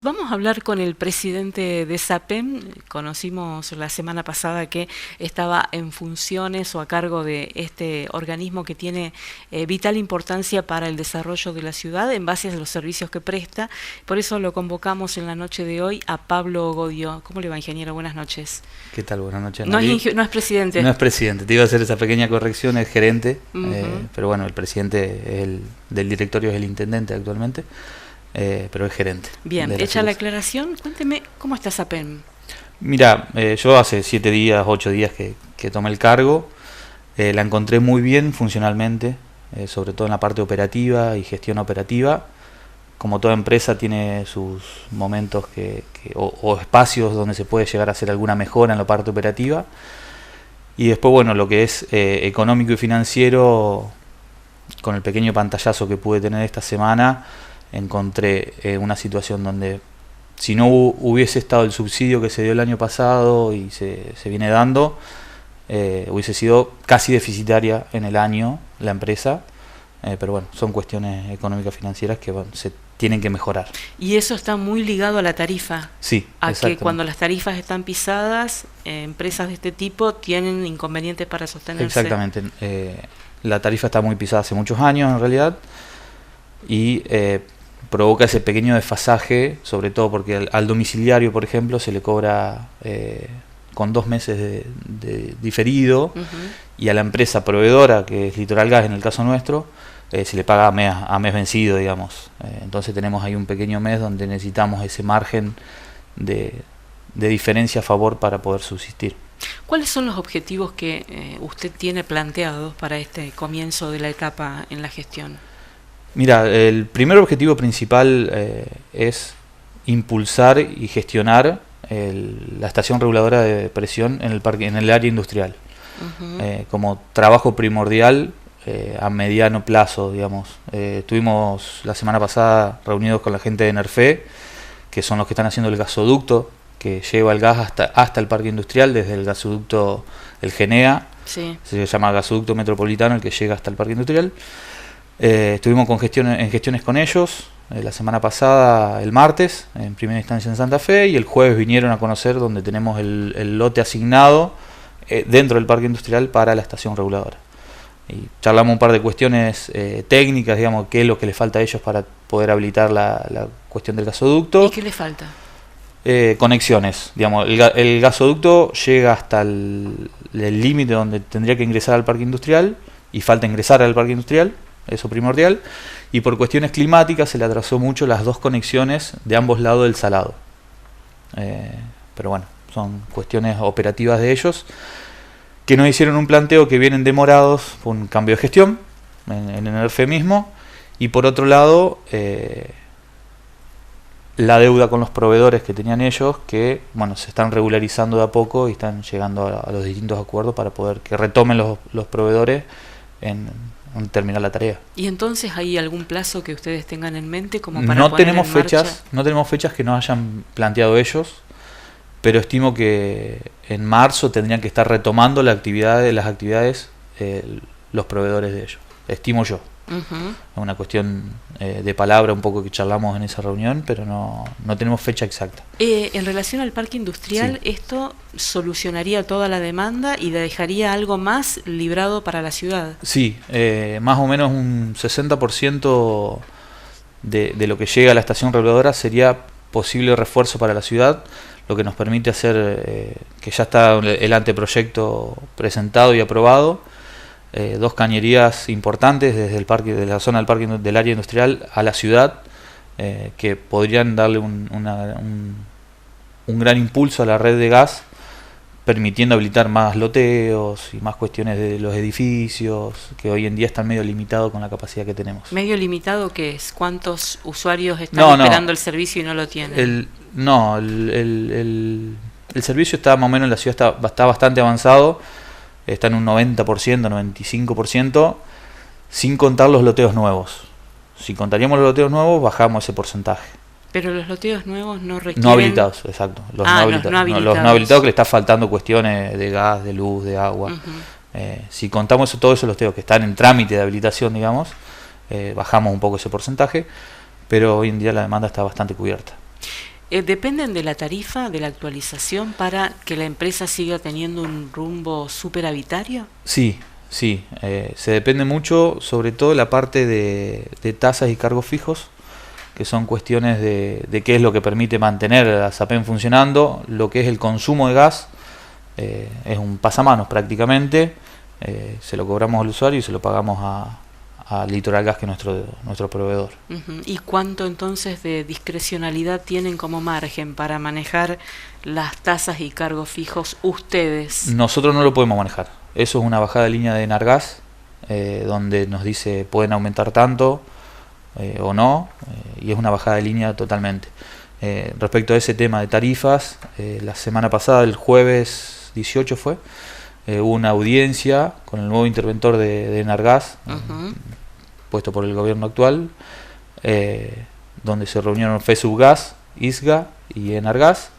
Vamos a hablar con el presidente de SAPEM. Conocimos la semana pasada que estaba en funciones o a cargo de este organismo que tiene vital importancia para el desarrollo de la ciudad en base a los servicios que presta. Por eso lo convocamos en la noche de hoy a Pablo Godio. ¿Cómo le va, ingeniero? Buenas noches. ¿Qué tal? Buenas noches. No es presidente. No es presidente, te iba a hacer esa pequeña corrección, es gerente, Uh-huh. pero bueno, el presidente del directorio es el intendente actualmente. Pero es gerente. Bien, hecha la aclaración, cuénteme cómo está SAPEM. Mira, yo hace 7 días, 8 días que tomé el cargo, la encontré muy bien funcionalmente, sobre todo en la parte operativa y gestión operativa. Como toda empresa tiene sus momentos o espacios donde se puede llegar a hacer alguna mejora en la parte operativa. Y después, bueno, lo que es económico y financiero, con el pequeño pantallazo que pude tener esta semana, encontré una situación donde si no hubiese estado el subsidio que se dio el año pasado y se viene dando, hubiese sido casi deficitaria en el año la empresa, pero bueno, son cuestiones económicas financieras que se tienen que mejorar. Y eso está muy ligado a la tarifa. Sí, a que cuando las tarifas están pisadas, empresas de este tipo tienen inconvenientes para sostenerse. Exactamente, la tarifa está muy pisada hace muchos años en realidad y provoca ese pequeño desfasaje, sobre todo porque al domiciliario, por ejemplo, se le cobra con 2 meses de diferido. Uh-huh. Y a la empresa proveedora, que es Litoral Gas en el caso nuestro, se le paga a mes vencido, digamos. Entonces tenemos ahí un pequeño mes donde necesitamos ese margen de diferencia a favor para poder subsistir. ¿Cuáles son los objetivos que usted tiene planteados para este comienzo de la etapa en la gestión? Mira, el primer objetivo principal es impulsar y gestionar la estación reguladora de presión en el área industrial. Uh-huh. Como trabajo primordial a mediano plazo, digamos. Estuvimos la semana pasada reunidos con la gente de NERFE, que son los que están haciendo el gasoducto que lleva el gas hasta el parque industrial, desde el gasoducto el GENEA, sí. Se llama gasoducto metropolitano, el que llega hasta el parque industrial. Estuvimos en gestiones con ellos la semana pasada, el martes, en primera instancia en Santa Fe, y el jueves vinieron a conocer donde tenemos el lote asignado dentro del parque industrial para la estación reguladora. Y charlamos un par de cuestiones técnicas, digamos, qué es lo que les falta a ellos para poder habilitar la cuestión del gasoducto. ¿Y qué les falta? Conexiones, digamos, el gasoducto llega hasta el límite donde tendría que ingresar al parque industrial y falta ingresar al parque industrial. Eso primordial, y por cuestiones climáticas se le atrasó mucho las 2 conexiones de ambos lados del salado, pero bueno, son cuestiones operativas de ellos que nos hicieron un planteo que vienen demorados por un cambio de gestión en el NERFE mismo, y por otro lado la deuda con los proveedores que tenían ellos, que bueno, se están regularizando de a poco y están llegando a los distintos acuerdos para poder que retomen los proveedores en terminar la tarea. ¿Y entonces hay algún plazo que ustedes tengan en mente como para no poner tenemos en fechas, marcha? No tenemos fechas que nos hayan planteado ellos, pero estimo que en marzo tendrían que estar retomando las actividades los proveedores de ellos. Estimo yo. Uh-huh. Es una cuestión de palabra un poco que charlamos en esa reunión, pero no tenemos fecha exacta. En relación al parque industrial, sí. ¿Esto solucionaría toda la demanda y dejaría algo más librado para la ciudad? Sí, más o menos un 60% de lo que llega a la estación reguladora sería posible refuerzo para la ciudad, lo que nos permite hacer, que ya está el anteproyecto presentado y aprobado, 2 cañerías importantes desde el parque, de la zona del área industrial a la ciudad, que podrían darle un gran impulso a la red de gas, permitiendo habilitar más loteos y más cuestiones de los edificios, que hoy en día están medio limitados con la capacidad que tenemos. ¿Medio limitado qué es? ¿Cuántos usuarios están esperando el servicio y no lo tienen? El servicio está más o menos en la ciudad, está bastante avanzado. Está en un 90%, 95%, sin contar los loteos nuevos. Si contaríamos los loteos nuevos, bajamos ese porcentaje. Pero los loteos nuevos no requieren... No habilitados, exacto. Los no habilitados que le está faltando cuestiones de gas, de luz, de agua. Uh-huh. Si contamos todos esos loteos que están en trámite de habilitación, digamos, bajamos un poco ese porcentaje, pero hoy en día la demanda está bastante cubierta. ¿Dependen de la tarifa, de la actualización, para que la empresa siga teniendo un rumbo superavitario? Sí, sí, se depende mucho, sobre todo la parte de tasas y cargos fijos, que son cuestiones de qué es lo que permite mantener a SAPEM funcionando. Lo que es el consumo de gas es un pasamanos prácticamente, se lo cobramos al usuario y se lo pagamos a Litoral Gas, que es nuestro proveedor. ¿Y cuánto entonces de discrecionalidad tienen como margen para manejar las tasas y cargos fijos ustedes? Nosotros no lo podemos manejar. Eso es una bajada de línea de Enargas, donde nos dice pueden aumentar tanto o no, y es una bajada de línea totalmente. Respecto a ese tema de tarifas, la semana pasada, el jueves 18 fue, hubo una audiencia con el nuevo interventor de Enargas, puesto por el gobierno actual, donde se reunieron FESUGAS, ISGA y Enargas,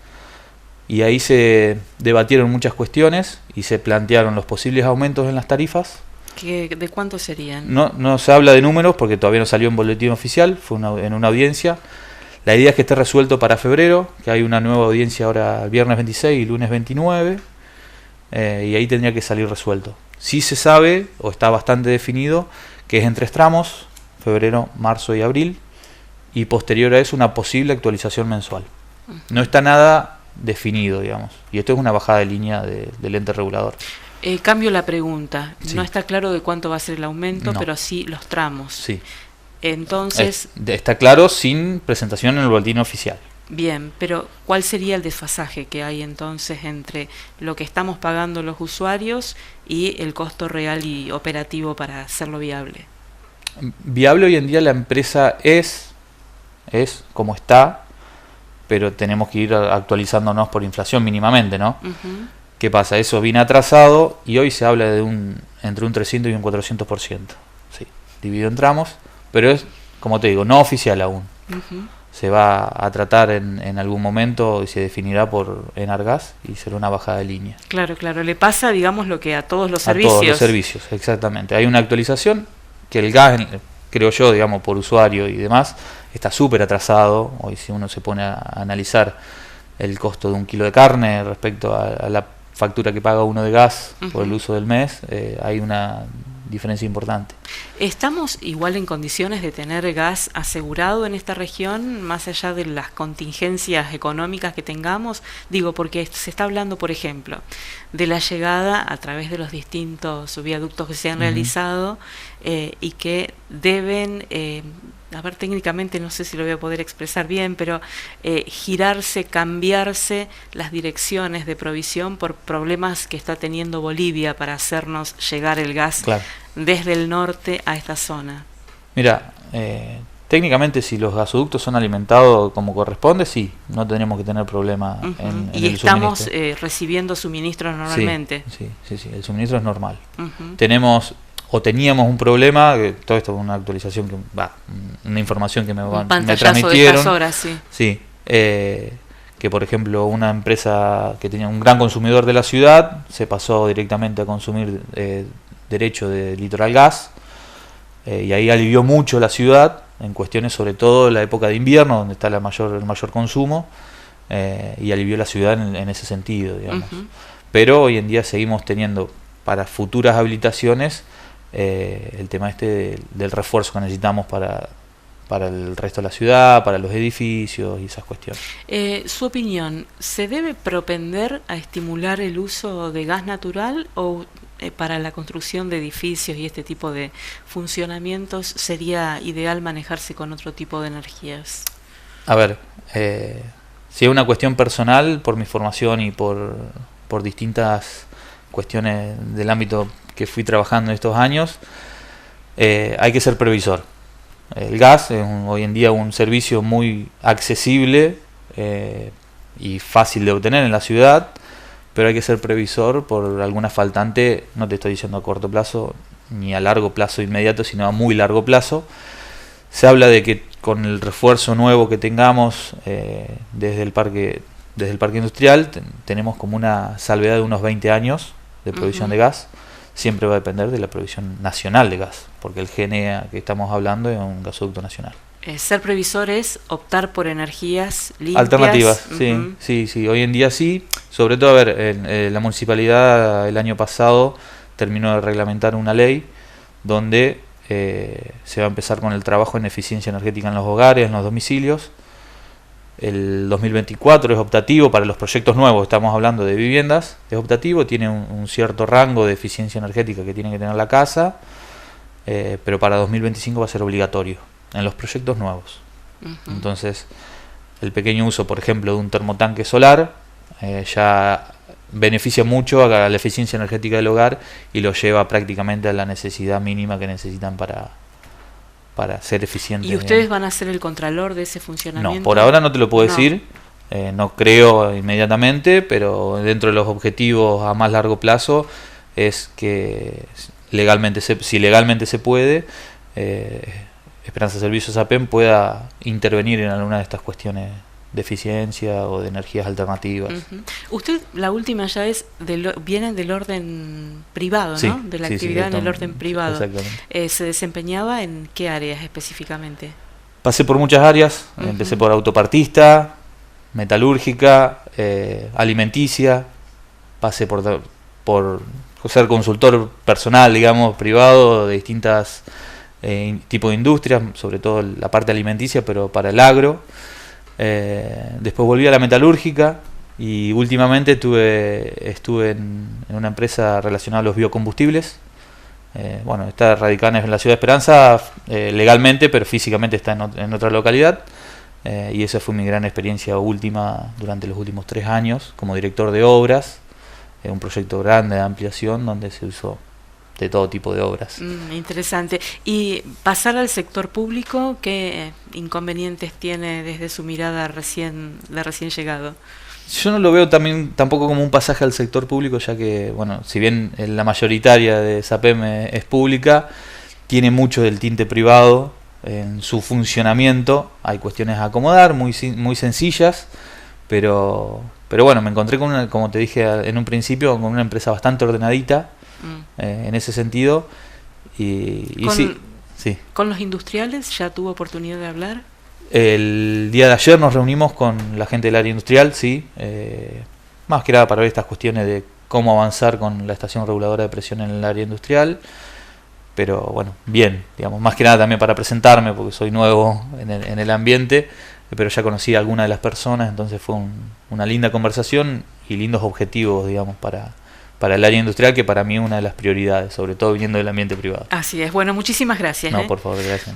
y ahí se debatieron muchas cuestiones y se plantearon los posibles aumentos en las tarifas. ¿De cuánto serían? No se habla de números porque todavía no salió en boletín oficial, fue en una audiencia. La idea es que esté resuelto para febrero, que hay una nueva audiencia ahora el viernes 26 y lunes 29, y ahí tendría que salir resuelto. Sí se sabe, o está bastante definido, que es en 3 tramos, febrero, marzo y abril, y posterior a eso una posible actualización mensual. No está nada definido, digamos, y esto es una bajada de línea del ente regulador. Cambio la pregunta, Sí. no está claro de cuánto va a ser el aumento, No. pero sí los tramos. Sí. Entonces, Está claro sin presentación en el boletín oficial. bien, pero ¿cuál sería el desfasaje que hay entonces entre lo que estamos pagando los usuarios y el costo real y operativo para hacerlo viable? Viable hoy en día la empresa es como está, pero tenemos que ir actualizándonos por inflación mínimamente, ¿no? ¿Qué pasa? Eso viene atrasado y hoy se habla de entre un 300 y un 400%. Sí, dividido en tramos, pero es, como te digo, no oficial aún. Se va a tratar en algún momento y se definirá por Enargas y será una bajada de línea. Claro, le pasa, digamos, lo que a todos los A servicios. todos los servicios, exactamente. Hay una actualización que el gas, creo yo, digamos, por usuario y demás, está súper atrasado. Hoy si uno se pone a analizar el costo de un kilo de carne respecto a la factura que paga uno de gas por el uso del mes, hay una diferencia importante. ¿Estamos igual en condiciones de tener gas asegurado en esta región, más allá de las contingencias económicas que tengamos? Digo, porque se está hablando, por ejemplo, de la llegada a través de los distintos viaductos que se han realizado y que deben, a ver, técnicamente no sé si lo voy a poder expresar bien, pero girarse, cambiarse las direcciones de provisión por problemas que está teniendo Bolivia para hacernos llegar el gas desde el norte a esta zona. Mira, técnicamente si los gasoductos son alimentados como corresponde, sí, no tendríamos que tener problema en y el estamos suministro. Recibiendo suministros normalmente. Sí, el suministro es normal. Teníamos un problema, todo esto es una actualización, una información que me transmitieron. De estas horas, sí. Que por ejemplo una empresa que tenía un gran consumidor de la ciudad se pasó directamente a consumir derecho de Litoral Gas, y ahí alivió mucho la ciudad en cuestiones, sobre todo en la época de invierno, donde está el mayor consumo, y alivió la ciudad en ese sentido, digamos. Pero hoy en día seguimos teniendo para futuras habilitaciones el tema del refuerzo que necesitamos para el resto de la ciudad, para los edificios y esas cuestiones. Su opinión, ¿se debe propender a estimular el uso de gas natural o para la construcción de edificios y este tipo de funcionamientos sería ideal manejarse con otro tipo de energías? A ver, si es una cuestión personal, por mi formación y por distintas cuestiones del ámbito que fui trabajando en estos años, hay que ser previsor. El gas es hoy en día un servicio muy accesible y fácil de obtener en la ciudad, pero hay que ser previsor por alguna faltante, no te estoy diciendo a corto plazo ni a largo plazo inmediato, sino a muy largo plazo. Se habla de que con el refuerzo nuevo que tengamos desde el parque industrial, tenemos como una salvedad de unos 20 años de provisión de gas. Siempre va a depender de la provisión nacional de gas, porque el GNA que estamos hablando es un gasoducto nacional. Ser previsor es optar por energías limpias. Alternativas, sí. Hoy en día sí. Sobre todo, a ver, la municipalidad el año pasado terminó de reglamentar una ley donde se va a empezar con el trabajo en eficiencia energética en los hogares, en los domicilios. El 2024 es optativo para los proyectos nuevos, estamos hablando de viviendas, es optativo, tiene un cierto rango de eficiencia energética que tiene que tener la casa, pero para 2025 va a ser obligatorio en los proyectos nuevos. Entonces, el pequeño uso, por ejemplo, de un termotanque solar ya beneficia mucho a la eficiencia energética del hogar y lo lleva prácticamente a la necesidad mínima que necesitan para ser eficientes. ¿Y ustedes van a ser el contralor de ese funcionamiento? No, por ahora no te lo puedo decir, no creo inmediatamente, pero dentro de los objetivos a más largo plazo es que si legalmente se puede, Esperanza Servicios APEM pueda intervenir en alguna de estas cuestiones de eficiencia o de energías alternativas. Usted, la última ya es viene del orden privado, ¿no? Sí, de la actividad en el orden privado. Exactamente. ¿Se desempeñaba en qué áreas específicamente? Pasé por muchas áreas, empecé por autopartista, metalúrgica, alimenticia, pasé por ser consultor personal, digamos, privado de distintas tipos de industrias, sobre todo la parte alimenticia, pero para el agro. Después volví a la metalúrgica y últimamente estuve en una empresa relacionada a los biocombustibles. Está radicada en la ciudad de Esperanza legalmente, pero físicamente está en otra localidad. Y esa fue mi gran experiencia última durante los últimos 3 años como director de obras. Un proyecto grande de ampliación donde se usó de todo tipo de obras. Interesante. Y pasar al sector público, ¿qué inconvenientes tiene desde su mirada de recién llegado? Yo no lo veo tampoco como un pasaje al sector público, ya que, si bien la mayoritaria de SAPEM es pública, tiene mucho del tinte privado en su funcionamiento. Hay cuestiones a acomodar, muy sencillas, pero me encontré como te dije en un principio, con una empresa bastante ordenadita, en ese sentido. Sí. ¿Con los industriales ya tuvo oportunidad de hablar? El día de ayer nos reunimos con la gente del área industrial, sí, más que nada para ver estas cuestiones de cómo avanzar con la estación reguladora de presión en el área industrial, pero bien, digamos, más que nada también para presentarme, porque soy nuevo en el ambiente, pero ya conocí a algunas de las personas, entonces fue una linda conversación y lindos objetivos, digamos, para el área industrial, que para mí es una de las prioridades, sobre todo viniendo del ambiente privado. Así es. Bueno, muchísimas gracias. No, por favor, gracias.